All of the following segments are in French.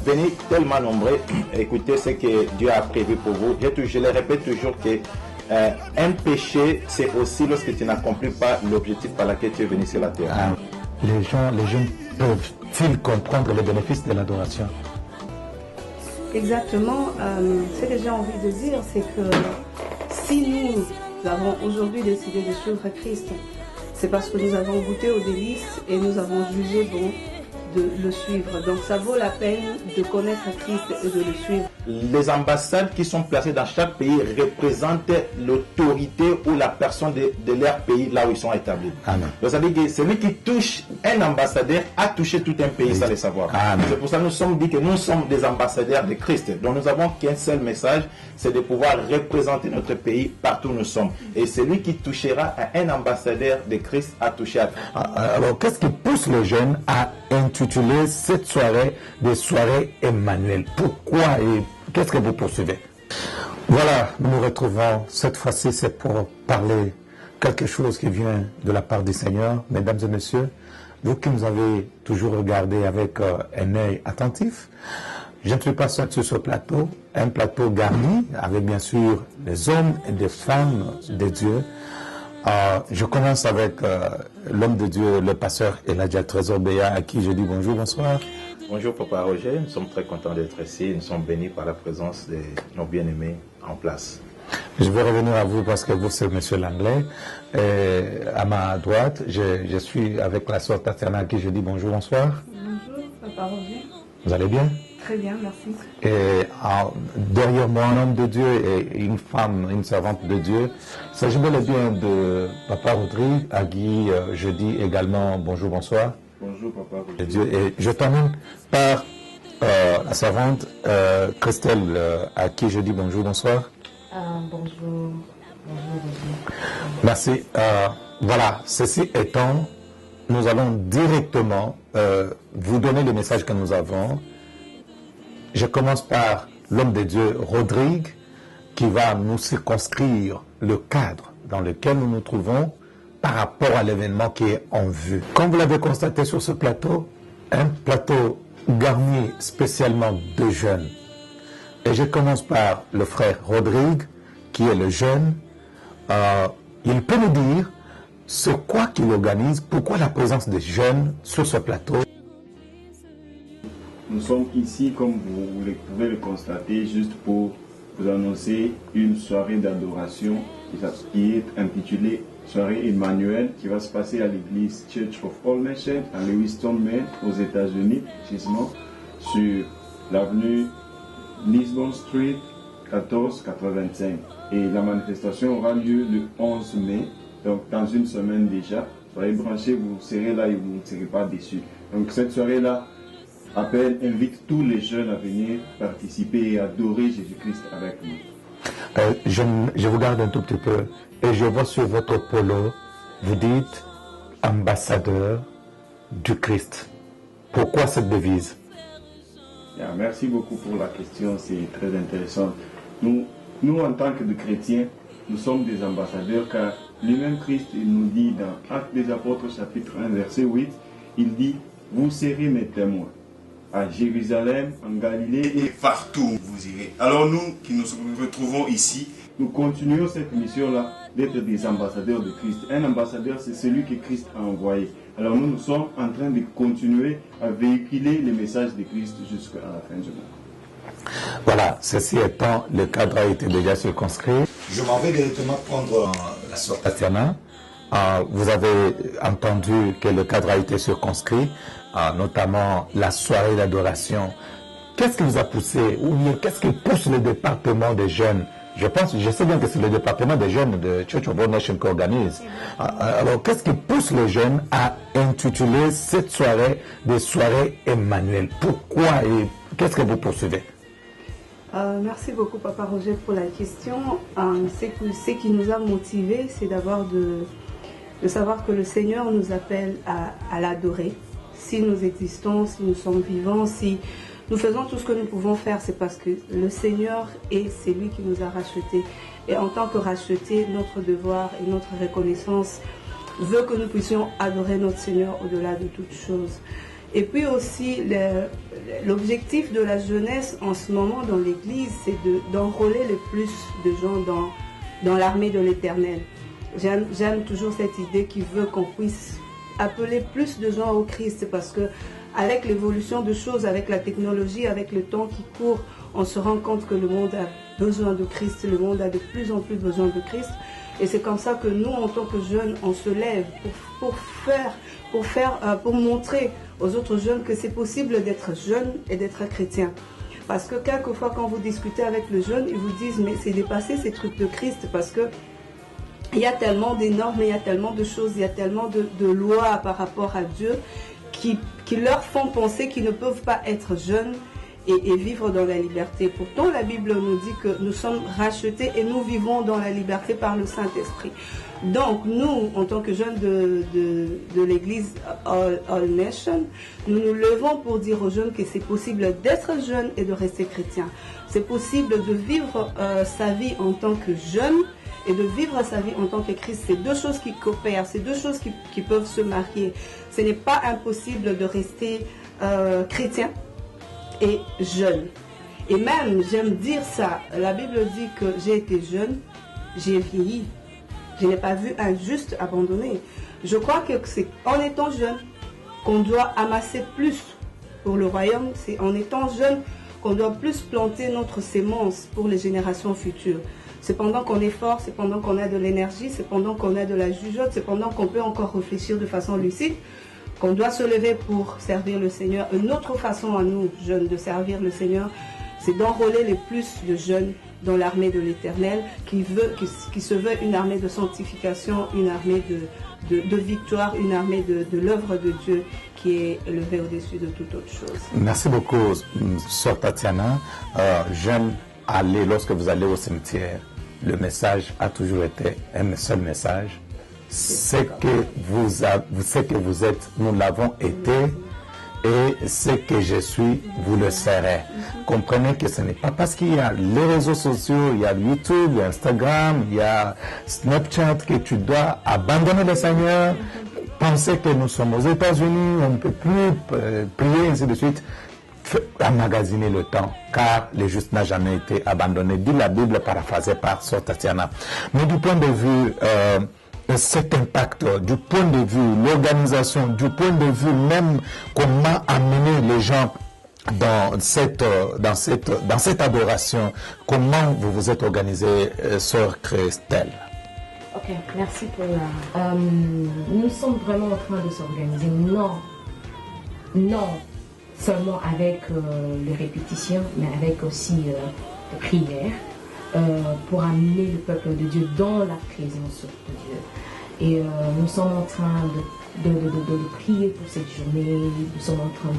Venez tellement nombreux, écoutez ce que Dieu a prévu pour vous. Je le répète toujours que un péché, c'est aussi lorsque tu n'accomplis pas l'objectif par lequel tu es venu sur la terre. Les jeunes peuvent-ils comprendre les bénéfices de l'adoration? Exactement. Ce que j'ai envie de dire, c'est que si nous avons aujourd'hui décidé de suivre Christ, c'est parce que nous avons goûté aux délices et nous avons jugé bon de le suivre. Donc ça vaut la peine de connaître Christ et de le suivre. Les ambassades qui sont placées dans chaque pays représentent l'autorité ou la personne de leur pays là où ils sont établis. Amen. Donc ça veut dire que celui qui touche un ambassadeur a touché tout un pays sans le savoir. C'est pour ça que nous sommes dit que nous sommes des ambassadeurs de Christ. Donc nous avons qu'un seul message, c'est de pouvoir représenter notre pays partout où nous sommes. Et celui qui touchera à un ambassadeur de Christ a touché à... Alors qu'est-ce qui pousse les jeunes à intituler cette soirée des soirées Emmanuel? Pourquoi et qu'est-ce que vous poursuivez? Voilà, nous nous retrouvons cette fois-ci, c'est pour parler quelque chose qui vient de la part du Seigneur. Mesdames et messieurs, vous qui nous avez toujours regardé avec un œil attentif, je ne suis pas seul sur ce plateau, un plateau garni avec bien sûr les hommes et des femmes de Dieu. Je commence avec l'homme de Dieu, le pasteur Elijah Trésor Béa, à qui je dis bonjour, bonsoir. Bonjour Papa Roger, nous sommes très contents d'être ici, nous sommes bénis par la présence de nos bien-aimés en place. Je vais revenir à vous parce que vous c'est Monsieur Langlais. À ma droite, je suis avec la sœur Tatiana à qui je dis bonjour, bonsoir. Bonjour Papa Roger. Vous allez bien? Très bien, merci. Et derrière moi, un homme de Dieu et une femme, une servante de Dieu. Il s'agit bel et bien de Papa Rodrigue, à qui je dis également bonjour, bonsoir. Bonjour Papa Rodrigue. Dieu. Et je termine par la servante Christelle, à qui je dis bonjour, bonsoir. Bonjour. Merci. Voilà, ceci étant, nous allons directement vous donner le message que nous avons. Je commence par l'homme de Dieu, Rodrigue, qui va nous circonscrire le cadre dans lequel nous nous trouvons par rapport à l'événement qui est en vue. Comme vous l'avez constaté sur ce plateau, un plateau garni spécialement de jeunes. Et je commence par le frère Rodrigue, qui est le jeune. Il peut nous dire ce quoi qu'il organise, pourquoi la présence des jeunes sur ce plateau. Nous sommes ici, comme vous pouvez le constater, juste pour vous annoncer une soirée d'adoration qui est intitulée Soirée Emmanuel, qui va se passer à l'église Church of All Nations à Lewiston, Maine, aux États-Unis, précisément sur l'avenue Lisbon Street 1485. Et la manifestation aura lieu le 11 mai, donc dans une semaine déjà. Soyez branchés, vous serez là et vous ne serez pas déçus. Donc cette soirée-là invite tous les jeunes à venir participer et adorer Jésus-Christ avec nous. Je vous garde un tout petit peu et je vois sur votre polo, vous dites ambassadeur du Christ. Pourquoi cette devise? Merci beaucoup pour la question, c'est très intéressant. Nous en tant que chrétiens, nous sommes des ambassadeurs car lui-même Christ il nous dit dans Actes des Apôtres chapitre 1 verset 8, il dit « Vous serez mes témoins à Jérusalem, en Galilée et partout où vous irez. » Alors nous qui nous retrouvons ici, nous continuons cette mission-là d'être des ambassadeurs de Christ. Un ambassadeur, c'est celui que Christ a envoyé. Alors nous sommes en train de continuer à véhiculer les messages de Christ jusqu'à la fin du monde. Voilà, ceci étant, le cadre a été déjà circonscrit. Je m'en vais directement prendre la sœur Tatiana. Vous avez entendu que le cadre a été circonscrit, notamment la soirée d'adoration. Qu'est-ce qui vous a poussé, ou bien qu'est-ce qui pousse le département des jeunes? Je sais bien que c'est le département des jeunes de Church of All Nations qui organise. Alors, qu'est-ce qui pousse les jeunes à intituler cette soirée des soirées Emmanuel? Pourquoi et qu'est-ce que vous poursuivez? Merci beaucoup Papa Roger pour la question. Ce qui nous a motivés, c'est d'abord de savoir que le Seigneur nous appelle à l'adorer. Si nous existons, si nous sommes vivants, si nous faisons tout ce que nous pouvons faire, c'est parce que le Seigneur c'est lui qui nous a rachetés. Et en tant que rachetés, notre devoir et notre reconnaissance veut que nous puissions adorer notre Seigneur au-delà de toutes choses. Et puis aussi, l'objectif de la jeunesse en ce moment dans l'Église, c'est d'enrôler le plus de gens dans l'armée de l'Éternel. J'aime toujours cette idée qui veut qu'on puisse appeler plus de gens au Christ, parce que avec l'évolution de choses, avec la technologie, avec le temps qui court, on se rend compte que le monde a besoin de Christ, le monde a de plus en plus besoin de Christ. Et c'est comme ça que nous, en tant que jeunes, on se lève pour montrer aux autres jeunes que c'est possible d'être jeune et d'être chrétien. Parce que quelquefois, quand vous discutez avec les jeunes, ils vous disent, mais c'est dépassé ces trucs de Christ, parce que il y a tellement de normes, il y a tellement de choses, il y a tellement de lois par rapport à Dieu qui leur font penser qu'ils ne peuvent pas être jeunes et vivre dans la liberté. Pourtant, la Bible nous dit que nous sommes rachetés et nous vivons dans la liberté par le Saint-Esprit. Donc, nous, en tant que jeunes de l'Église All Nation, nous nous levons pour dire aux jeunes que c'est possible d'être jeune et de rester chrétien. C'est possible de vivre sa vie en tant que jeune et de vivre sa vie en tant que Christ. C'est deux choses qui coopèrent, c'est deux choses qui peuvent se marier. Ce n'est pas impossible de rester chrétien et jeune. Et même, j'aime dire ça, la Bible dit que j'ai été jeune, j'ai vieilli. Je n'ai pas vu un juste abandonné. Je crois que c'est en étant jeune qu'on doit amasser plus pour le royaume. C'est en étant jeune qu'on doit plus planter notre sémence pour les générations futures. C'est pendant qu'on est fort, c'est pendant qu'on a de l'énergie, c'est pendant qu'on a de la jugeote, c'est pendant qu'on peut encore réfléchir de façon lucide, qu'on doit se lever pour servir le Seigneur. Une autre façon à nous, jeunes, de servir le Seigneur, c'est d'enrôler les plus de jeunes dans l'armée de l'Éternel, qui se veut une armée de sanctification, une armée de victoire, une armée de l'œuvre de Dieu qui est élevée au-dessus de toute autre chose. Merci beaucoup, Sœur Tatiana. J'aime aller, lorsque vous allez au cimetière, le message a toujours été un seul message. C'est que vous êtes, nous l'avons été, et ce que je suis, vous le serez. Comprenez que ce n'est pas parce qu'il y a les réseaux sociaux, il y a YouTube, il y a Instagram, il y a Snapchat que tu dois abandonner le Seigneur, penser que nous sommes aux États-Unis, on ne peut plus prier, ainsi de suite. Emmagasiner le temps, car le juste n'a jamais été abandonné, dit la Bible paraphrasée par Sœur Tatiana. Mais du point de vue cet impact, du point de vue l'organisation, du point de vue même comment amener les gens dans cette adoration, comment vous vous êtes organisé, Sœur Christelle? Ok, merci pour la... nous sommes vraiment en train de s'organiser. Non seulement avec les répétitions, mais avec aussi les prières pour amener le peuple de Dieu dans la présence de Dieu. Et nous sommes en train de prier pour cette journée, nous sommes en train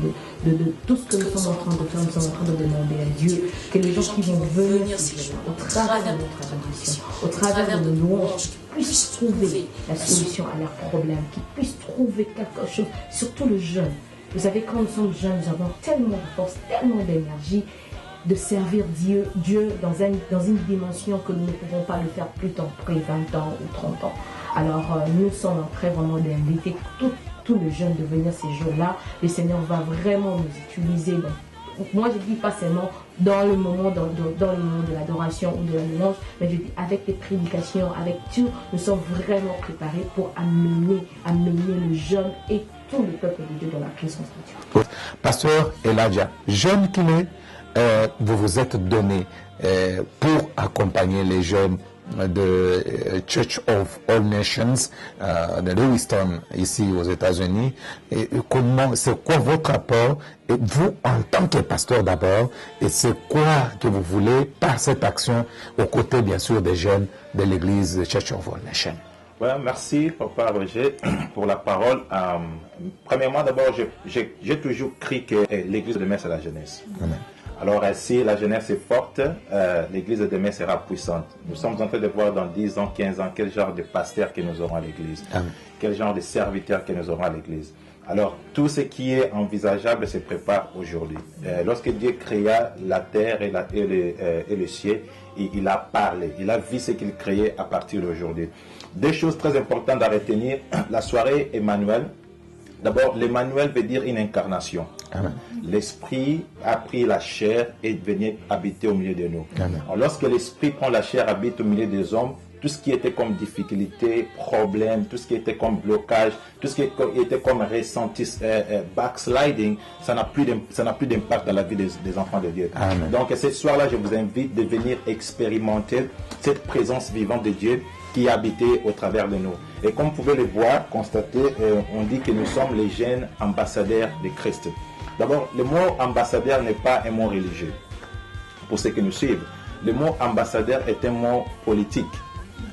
de tout ce que nous sommes en train de faire, nous sommes en train de demander à Dieu que les gens qui vont venir au travers de notre adoration, au travers de nos louanges, puissent trouver la solution à leurs problèmes, qu'ils puissent trouver quelque chose, surtout le jeune. Vous savez, quand nous sommes jeunes, nous avons tellement de force, tellement d'énergie de servir Dieu dans une dimension que nous ne pouvons pas le faire plus tard, après 20 ans ou 30 ans. Alors, nous sommes en train vraiment d'inviter tous les jeunes de venir ces jours-là. Le Seigneur va vraiment nous utiliser. Moi, je ne dis pas seulement dans le moment de l'adoration ou de la louange, mais je dis avec les prédications, avec tout, nous sommes vraiment préparés pour amener le jeune et tout le peuple de Dieu dans la présence de Dieu. Pasteur Elijah, jeune qu'il est, vous vous êtes donné pour accompagner les jeunes de Church of All Nations de Lewiston ici aux États-Unis. Et c'est quoi votre apport, et vous en tant que pasteur d'abord, et c'est quoi que vous voulez par cette action aux côtés bien sûr des jeunes de l'église de Church of All Nations? Ouais, merci Papa Roger pour la parole. Premièrement, d'abord, j'ai toujours cru que l'église de demain c'est la jeunesse. Amen. Alors si la jeunesse est forte, l'église de demain sera puissante. Nous sommes en train de voir dans 10 ans, 15 ans, quel genre de pasteurs que nous aurons à l'église, quel genre de serviteurs que nous aurons à l'église. Alors tout ce qui est envisageable se prépare aujourd'hui. Lorsque Dieu créa la terre et le ciel, il a parlé, il a vu ce qu'il créait à partir d'aujourd'hui. Deux choses très importantes à retenir, la soirée Emmanuel, D'abord, l'Emmanuel veut dire une incarnation. L'Esprit a pris la chair et est venu habiter au milieu de nous. Alors, lorsque l'Esprit prend la chair, habite au milieu des hommes, tout ce qui était comme difficulté, problème, tout ce qui était comme blocage, tout ce qui était comme ressenti, backsliding, ça n'a plus d'impact dans la vie des enfants de Dieu. Amen. Donc, ce soir-là, je vous invite de venir expérimenter cette présence vivante de Dieu qui habitait au travers de nous. Et comme vous pouvez le voir, constater, on dit que nous sommes les jeunes ambassadeurs de Christ. D'abord, le mot ambassadeur n'est pas un mot religieux. Pour ceux qui nous suivent, le mot ambassadeur est un mot politique.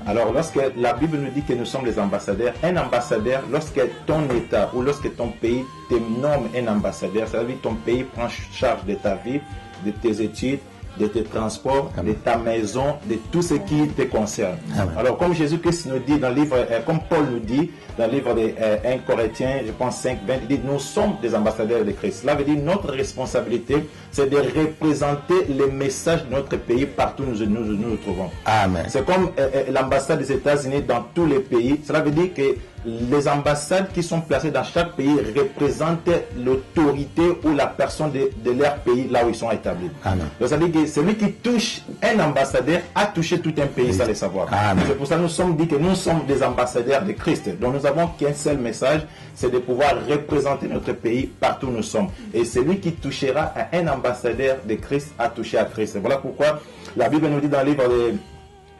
Alors, lorsque la Bible nous dit que nous sommes les ambassadeurs, un ambassadeur, lorsque ton État ou lorsque ton pays te nomme un ambassadeur, ça veut dire que ton pays prend charge de ta vie, de tes études, de tes transports, de ta maison, de tout ce qui te concerne. Amen. Alors, comme Jésus-Christ nous dit dans le livre, comme Paul nous dit dans le livre de 1 Corinthiens, je pense 5, 20, il dit, nous sommes des ambassadeurs de Christ. Cela veut dire notre responsabilité, c'est de représenter le message de notre pays partout où nous trouvons. Amen. C'est comme l'ambassade des États-Unis dans tous les pays. Cela veut dire que les ambassades qui sont placées dans chaque pays représentent l'autorité ou la personne de leur pays là où ils sont établis. Amen. Donc, ça veut dire que celui qui touche un ambassadeur a touché tout un pays sans le savoir. C'est pour ça que nous sommes dit que nous sommes des ambassadeurs de Christ. Donc nous avons qu'un seul message, c'est de pouvoir représenter notre pays partout où nous sommes. Et celui qui touchera à un ambassadeur de Christ a touché à Christ. Voilà pourquoi la Bible nous dit dans le livre de...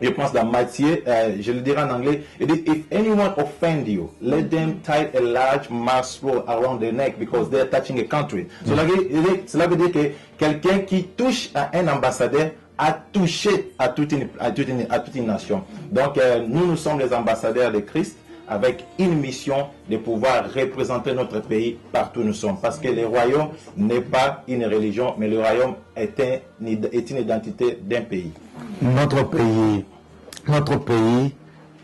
Je pense dans Matthieu, je le dirai en anglais, il dit, if anyone offend you, let them tie a large mass roll around their neck because they are touching a country. Cela veut dire que quelqu'un qui touche à un ambassadeur a touché à toute une nation. Donc nous sommes les ambassadeurs de Christ avec une mission de pouvoir représenter notre pays partout où nous sommes. Parce que le royaume n'est pas une religion, mais le royaume est une identité d'un pays. Notre pays,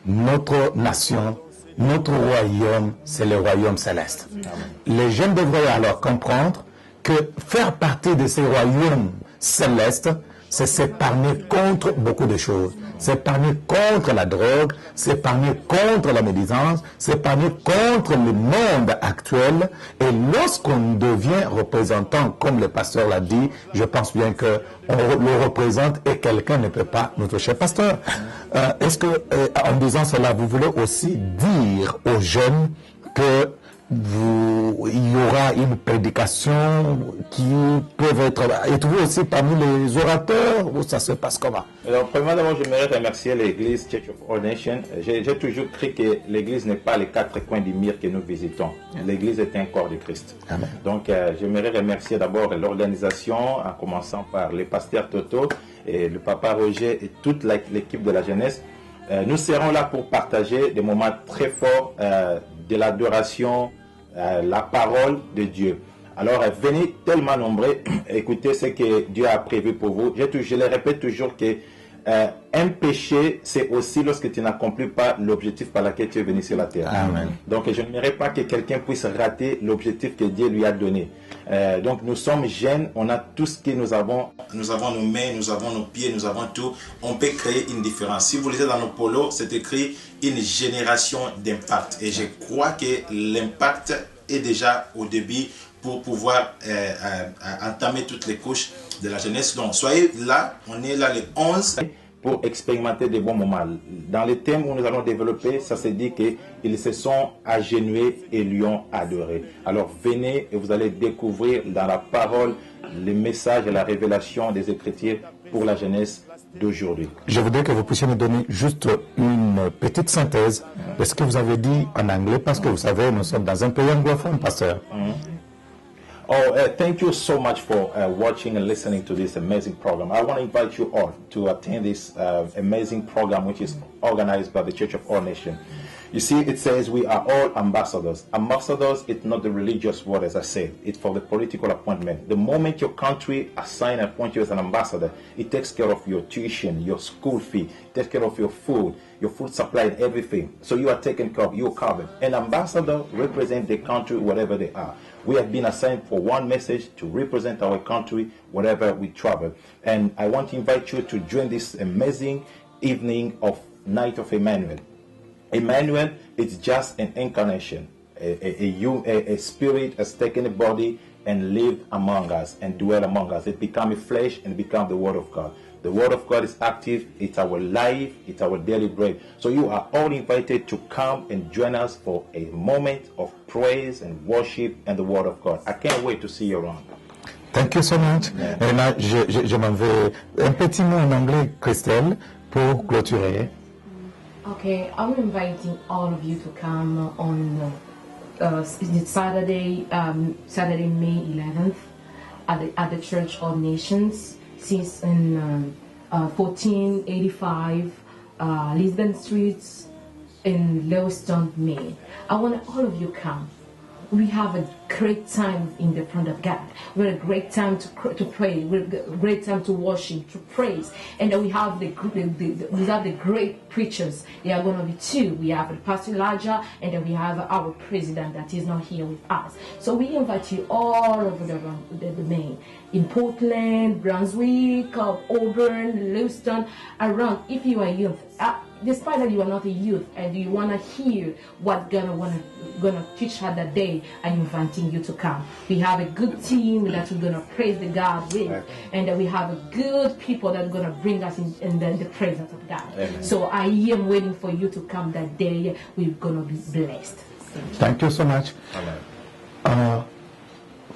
notre nation, notre royaume, c'est le royaume céleste. Amen. Les jeunes devraient alors comprendre que faire partie de ces royaumes célestes, c'est s'épargner contre beaucoup de choses. S'épargner contre la drogue, s'épargner contre la médisance, s'épargner contre le monde actuel. Et lorsqu'on devient représentant, comme le pasteur l'a dit, je pense bien que on le représente et quelqu'un ne peut pas nous toucher. Pasteur, est-ce que en disant cela, vous voulez aussi dire aux jeunes que il y aura une prédication qui peut être... Êtes-vous aussi parmi les orateurs ou ça se passe comment? Alors, premièrement, d'abord, j'aimerais remercier l'église Church of All Nations. J'ai toujours cru que l'église n'est pas les quatre coins du mur que nous visitons. L'église est un corps de Christ. Amen. Donc, j'aimerais remercier d'abord l'organisation, en commençant par le pasteur Toto et le papa Roger et toute l'équipe de la jeunesse. Nous serons là pour partager des moments très forts de l'adoration, la parole de Dieu. Alors venez tellement nombreux, écoutez ce que Dieu a prévu pour vous. Je le répète toujours que un péché, c'est aussi lorsque tu n'accomplis pas l'objectif par lequel tu es venu sur la terre. Amen. Donc je n'aimerais pas que quelqu'un puisse rater l'objectif que Dieu lui a donné. Donc nous sommes jeunes, on a tout ce que nous avons. Nous avons nos mains, nous avons nos pieds, nous avons tout. On peut créer une différence. Si vous lisez dans nos polos, c'est écrit une génération d'impact. Et je crois que l'impact est déjà au début pour pouvoir entamer toutes les couches de la jeunesse. Donc soyez là, on est là les 11 pour expérimenter des bons moments. Dans les thèmes où nous allons développer, ça se dit qu'ils se sont agenouillés et lui ont adoré. Alors venez et vous allez découvrir dans la parole les messages et la révélation des Écritures pour la jeunesse d'aujourd'hui. Je voudrais que vous puissiez me donner juste une petite synthèse de ce que vous avez dit en anglais, parce que vous savez, nous sommes dans un pays anglophone, pasteur. Thank you so much for watching and listening to this amazing program. I want to invite you all to attend this amazing program which is organized by the Church of All Nations. You see, it says we are all ambassadors. Ambassadors, it's not the religious word, as I said. It's for the political appointment. The moment your country assign and appoint you as an ambassador, it takes care of your tuition, your school fee, takes care of your food supply and everything. So you are taken care of, you're covered. An ambassador represents the country wherever they are. We have been assigned for one message to represent our country wherever we travel. And I want to invite you to join this amazing evening of Night of Emmanuel. Emmanuel is just an incarnation. a spirit has taken a body and lived among us and dwell among us. It became a flesh and became the Word of God. The Word of God is active. It's our life. It's our daily bread. So you are all invited to come and join us for a moment of praise and worship and the Word of God. I can't wait to see you around. Thank you so much. Yeah. Et là, je m'en vais. Un petit mot en anglais, Christelle, pour clôturer. Okay, I'm inviting all of you to come on Saturday, May 11th at the Church of Nations, since in 1485 Lisbon Street in Lewiston, Maine. I want all of you come. We have a great time in the front of God. We have a great time to pray. We have a great time to worship, to praise, and then we have the great preachers. There are going to be two. We have Pastor Elijah, and then we have our president that is not here with us. So we invite you all over the Maine, in Portland, Brunswick, Auburn, Lewiston, around. If you are youth, despite that you are not a youth and you want to hear what gonna teach her that day, I'm inviting you to come. We have a good team that we're gonna praise the God with, and that we have a good people that are gonna bring us in the presence of God. Amen. So I am waiting for you to come that day. We're gonna be blessed. Thank you so much.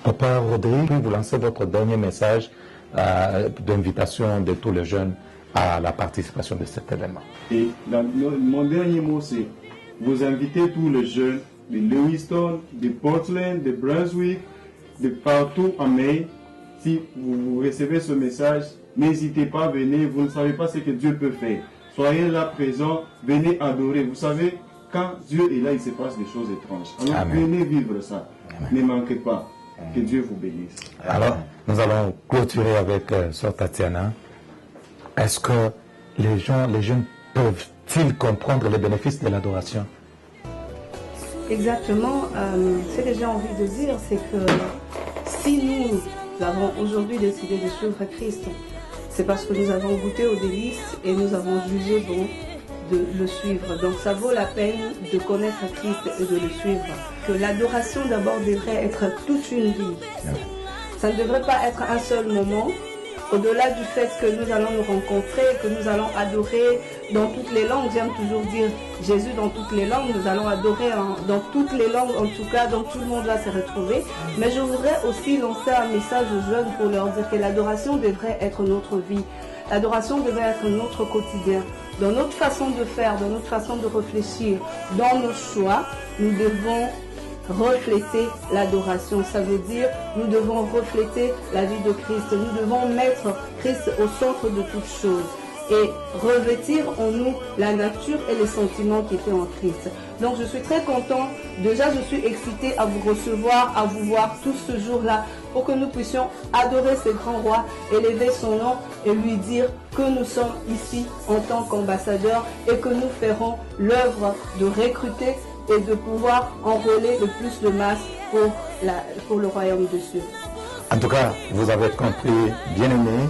Papa Rodrigue, vous lancez votre dernier message d'invitation de tous les jeunes à la participation de cet événement. Et mon dernier mot, c'est vous invitez tous les jeunes de Lewiston, de Portland, de Brunswick, de partout en Maine. Si vous recevez ce message, n'hésitez pas, venez. Vous ne savez pas ce que Dieu peut faire. Soyez là présents, venez adorer. Vous savez, quand Dieu est là, il se passe des choses étranges. Alors venez vivre ça. Amen. Ne manquez pas. Que Dieu vous bénisse. Alors, nous allons clôturer avec Sœur Tatiana. Est-ce que les jeunes peuvent-ils comprendre les bénéfices de l'adoration? Exactement. Ce que j'ai envie de dire, c'est que si nous avons aujourd'hui décidé de suivre Christ, c'est parce que nous avons goûté aux délices et nous avons jugé bon de le suivre. Donc ça vaut la peine de connaître Christ et de le suivre. Que l'adoration d'abord devrait être toute une vie. Ça ne devrait pas être un seul moment. Au-delà du fait que nous allons nous rencontrer, que nous allons adorer dans toutes les langues, j'aime toujours dire Jésus dans toutes les langues, nous allons adorer dans toutes les langues, en tout cas, donc tout le monde va se retrouver. Mais je voudrais aussi lancer un message aux jeunes pour leur dire que l'adoration devrait être notre vie. L'adoration devrait être notre quotidien. Dans notre façon de faire, dans notre façon de réfléchir, dans nos choix, nous devons refléter l'adoration. Ça veut dire nous devons refléter la vie de Christ. Nous devons mettre Christ au centre de toutes choses et revêtir en nous la nature et les sentiments qui étaient en Christ. Donc je suis très content. Déjà je suis excitée à vous recevoir, à vous voir tous ce jour-là pour que nous puissions adorer ce grand roi, élever son nom et lui dire que nous sommes ici en tant qu'ambassadeurs et que nous ferons l'œuvre de recruter et de pouvoir enrôler le plus de masse pour le royaume de Dieu. En tout cas, vous avez compris, bien-aimés,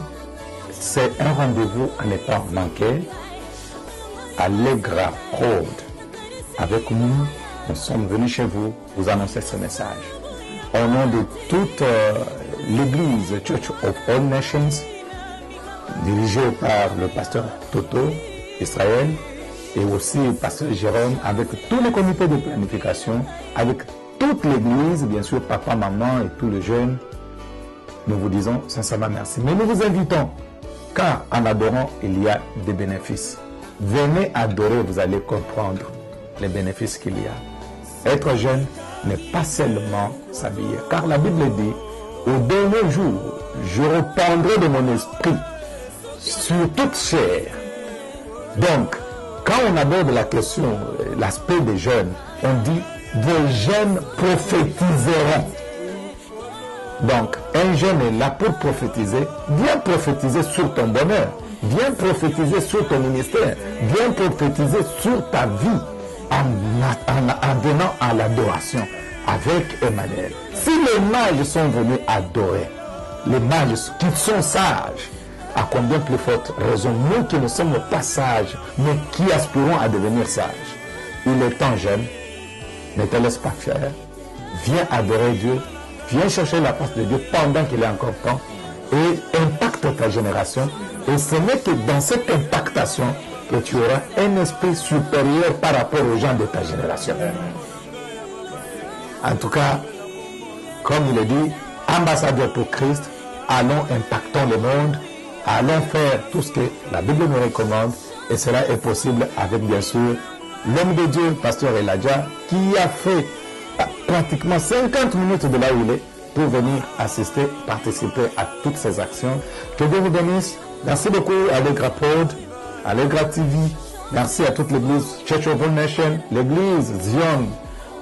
c'est un rendez-vous à ne pas manquer. Allegra Road. Avec nous, nous sommes venus chez vous, vous annoncer ce message. Au nom de toute l'église Church of All Nations, dirigée par le pasteur Toto Israël, et aussi le pasteur Jérôme, avec tous les comités de planification, avec toute l'église, bien sûr, papa, maman et tous les jeunes, nous vous disons sincèrement merci. Mais nous vous invitons, car en adorant, il y a des bénéfices. Venez adorer, vous allez comprendre les bénéfices qu'il y a. Être jeune n'est pas seulement s'habiller, car la Bible dit, au dernier jour, je répandrai de mon esprit sur toute chair. Donc, quand on aborde la question, l'aspect des jeunes, on dit vos jeunes prophétiseront. Donc, un jeune est là pour prophétiser. Viens prophétiser sur ton bonheur. Viens prophétiser sur ton ministère. Viens prophétiser sur ta vie en venant à l'adoration avec Emmanuel. Si les mages sont venus adorer, les mages qui sont sages, à combien plus forte raison, nous qui ne sommes pas sages, mais qui aspirons à devenir sages. Il est temps, jeunes, ne te laisse pas faire. Viens adorer Dieu, viens chercher la face de Dieu pendant qu'il est encore temps et impacte ta génération. Et ce n'est que dans cette impactation que tu auras un esprit supérieur par rapport aux gens de ta génération. En tout cas, comme il est dit, ambassadeurs pour Christ, allons impactons le monde, allons faire tout ce que la Bible nous recommande, et cela est possible avec bien sûr l'homme de Dieu, pasteur Elijah, qui a fait pratiquement 50 minutes de là où il est pour venir assister, participer à toutes ces actions. Que Dieu vous bénisse. Merci beaucoup à Allegra Pod, à Allegra TV. Merci à toute l'église Church of All Nations, l'église Zion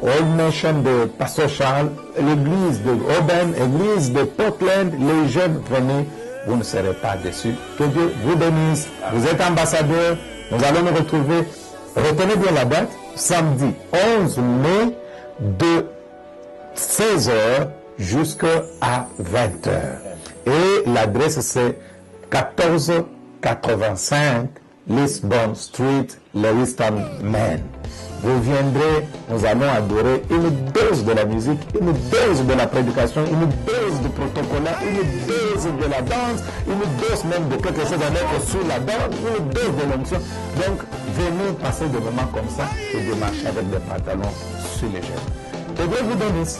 All Nation de Pasteur Charles, l'église de Aubaine, l'église de Portland. Les jeunes, venez, vous ne serez pas déçus. Que Dieu vous bénisse. Vous êtes ambassadeurs. Nous allons nous retrouver. Retenez bien la date, samedi 11 mai de 16h jusqu'à 20h. Et l'adresse c'est 1485 Lisbon Street, Lewiston, Maine. Vous viendrez, nous allons adorer une dose de la musique, une dose de la prédication, une dose de protocolat, une dose de la danse, une dose même de quelque chose à mettre sur la danse, une dose de l'onction. Donc, venez passer des moments comme ça et de marcher avec des pantalons sur les jambes. Que Dieu vous bénisse.